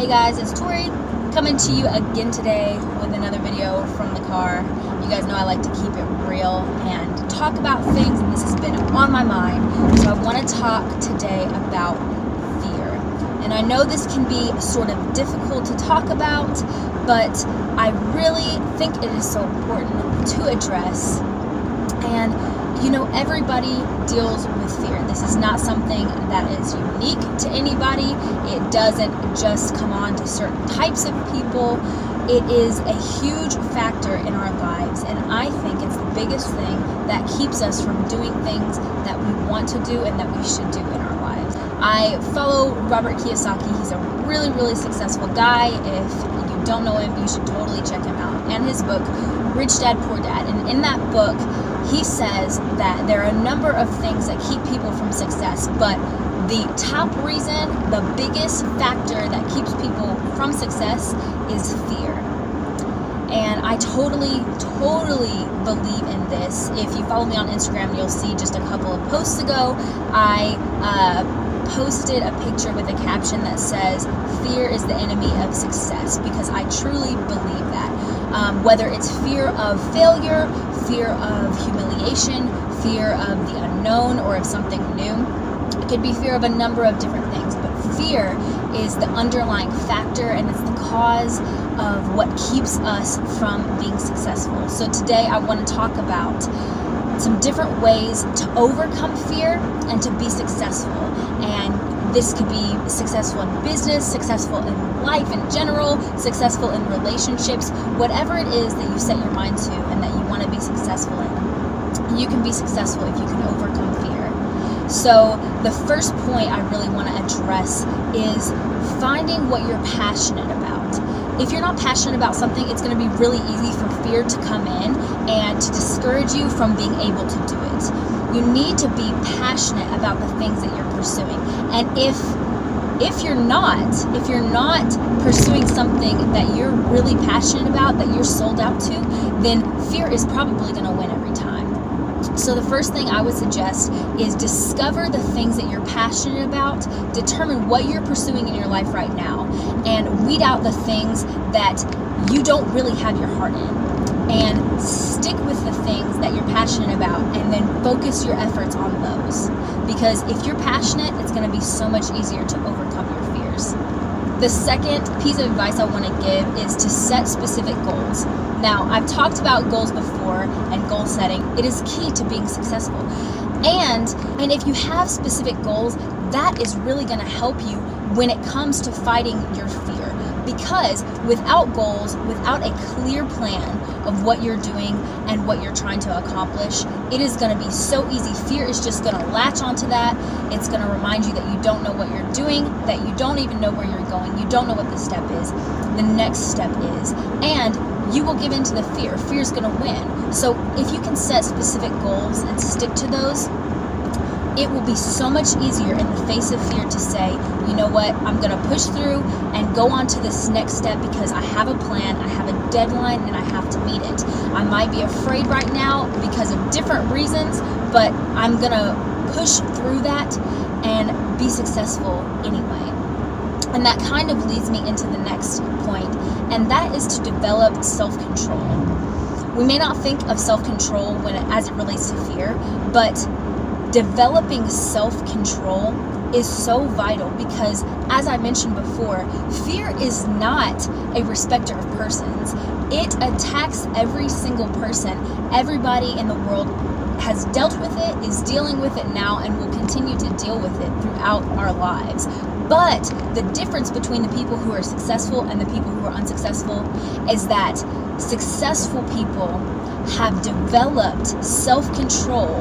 Hey guys, it's Tori coming to you again today with another video from the car. You guys know I like to keep it real and talk about things, and this has been on my mind. So I want to talk today about fear. And I know this can be sort of difficult to talk about, but I really think it is so important to address. And you know, everybody deals with fear. This is not something that is unique to anybody. It doesn't just come on to certain types of people. It is a huge factor in our lives, and I think it's the biggest thing that keeps us from doing things that we want to do and that we should do in our lives. I follow Robert Kiyosaki. He's a really, really successful guy. If you don't know him, you should totally check him out. And his book, Rich Dad, Poor Dad. And in that book, he says that there are a number of things that keep people from success, but the top reason, the biggest factor that keeps people from success is fear. And I totally believe in this. If you follow me on Instagram, you'll see just a couple of posts ago, I posted a picture with a caption that says, fear is the enemy of success, because I truly believe that. Whether it's fear of failure, fear of humiliation, fear of the unknown or of something new, it could be fear of a number of different things, but fear is the underlying factor, and it's the cause of what keeps us from being successful. So today I want to talk about some different ways to overcome fear and to be successful. And this could be successful in business, successful in life in general, successful in relationships, whatever it is that you set your mind to and that you want to be successful in. You can be successful if you can overcome fear. So the first point I really want to address is finding what you're passionate about. If you're not passionate about something, it's going to be really easy for fear to come in and to discourage you from being able to do it. You need to be passionate about the things that you're pursuing. And if you're not pursuing something that you're really passionate about, that you're sold out to, then fear is probably going to win every time. So the first thing I would suggest is discover the things that you're passionate about, determine what you're pursuing in your life right now, and weed out the things that you don't really have your heart in. And stick with the things that you're passionate about, and then focus your efforts on those. Because if you're passionate, it's going to be so much easier to overcome your fears. The second piece of advice I want to give is to set specific goals. Now, I've talked about goals before and goal setting. It is key to being successful. And if you have specific goals, that is really going to help you when it comes to fighting your fear. Because without goals, without a clear plan of what you're doing and what you're trying to accomplish, it is going to be so easy. Fear is just going to latch onto that. It's going to remind you that you don't know what you're doing, that you don't even know where you're going. You don't know what the step is, the next step is. And you will give in to the fear. Fear is going to win. So if you can set specific goals and stick to those, it will be so much easier in the face of fear to say, you know what, I'm going to push through and go on to this next step because I have a plan, I have a deadline, and I have to meet it. I might be afraid right now because of different reasons, but I'm going to push through that and be successful anyway. And that kind of leads me into the next point, and that is to develop self-control. We may not think of self-control as it relates to fear, but developing self-control is so vital because, as I mentioned before, fear is not a respecter of persons. It attacks every single person. Everybody in the world has dealt with it, is dealing with it now, and will continue to deal with it throughout our lives. But the difference between the people who are successful and the people who are unsuccessful is that successful people have developed self-control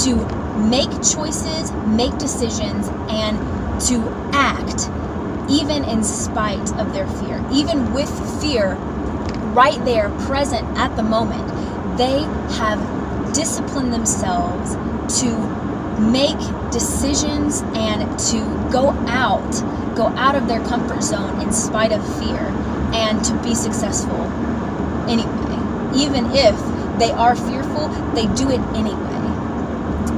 to make choices, make decisions, and to act even in spite of their fear. Even with fear right there present at the moment, they have disciplined themselves to make decisions and to go out of their comfort zone in spite of fear, and to be successful anyway. Even if they are fearful, they do it anyway.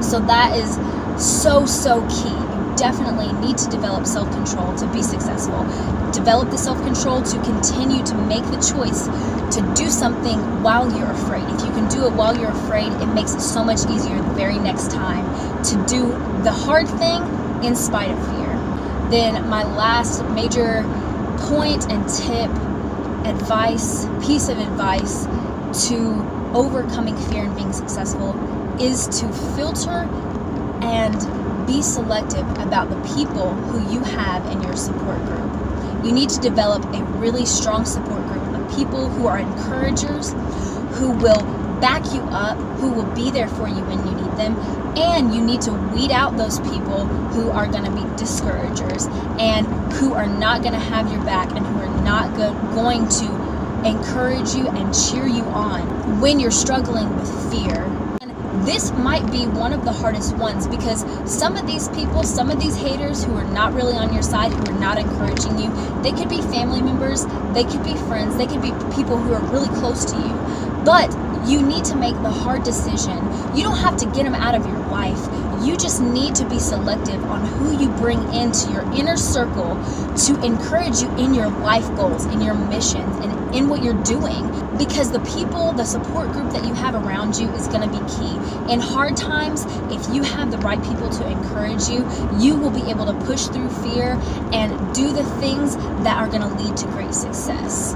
So that is so key. definitely need to develop self-control to be successful. Develop the self-control to continue to make the choice to do something while you're afraid. If you can do it while you're afraid, it makes it so much easier the very next time to do the hard thing in spite of fear. Then my last major point and tip, piece of advice to overcoming fear and being successful is to filter and be selective about the people who you have in your support group. You need to develop a really strong support group of people who are encouragers, who will back you up, who will be there for you when you need them, and you need to weed out those people who are going to be discouragers and who are not going to have your back and who are not going to encourage you and cheer you on when you're struggling with fear. This might be one of the hardest ones because some of these people, some of these haters who are not really on your side, who are not encouraging you, they could be family members, they could be friends, they could be people who are really close to you. But you need to make the hard decision. You don't have to get them out of your life. You just need to be selective on who you bring into your inner circle to encourage you in your life goals, in your missions, and in what you're doing. Because the people, the support group that you have around you is going to be key. In hard times, if you have the right people to encourage you, you will be able to push through fear and do the things that are going to lead to great success.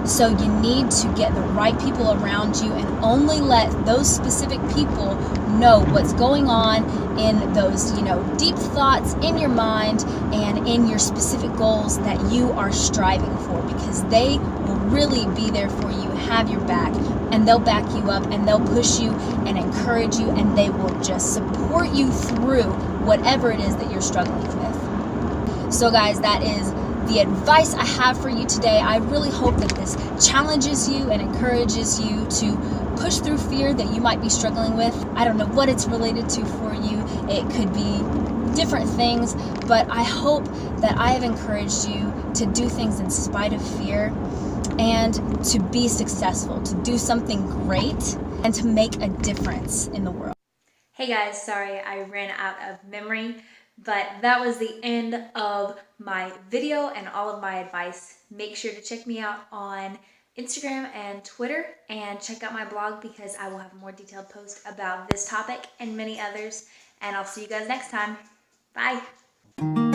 So you need to get the right people around you and only let those specific people know what's going on in those, deep thoughts in your mind and in your specific goals that you are striving for, because they will really be there for you, have your back, and they'll back you up and they'll push you and encourage you, and they will just support you through whatever it is that you're struggling with. So guys, that is the advice I have for you today. I really hope that this challenges you and encourages you to push through fear that you might be struggling with. I don't know what it's related to for you. It could be different things, but I hope that I have encouraged you to do things in spite of fear and to be successful, to do something great and to make a difference in the world. Hey guys, sorry I ran out of memory, but that was the end of my video and all of my advice. Make sure to check me out on Instagram and Twitter, and check out my blog because I will have a more detailed post about this topic and many others. And I'll see you guys next time. Bye.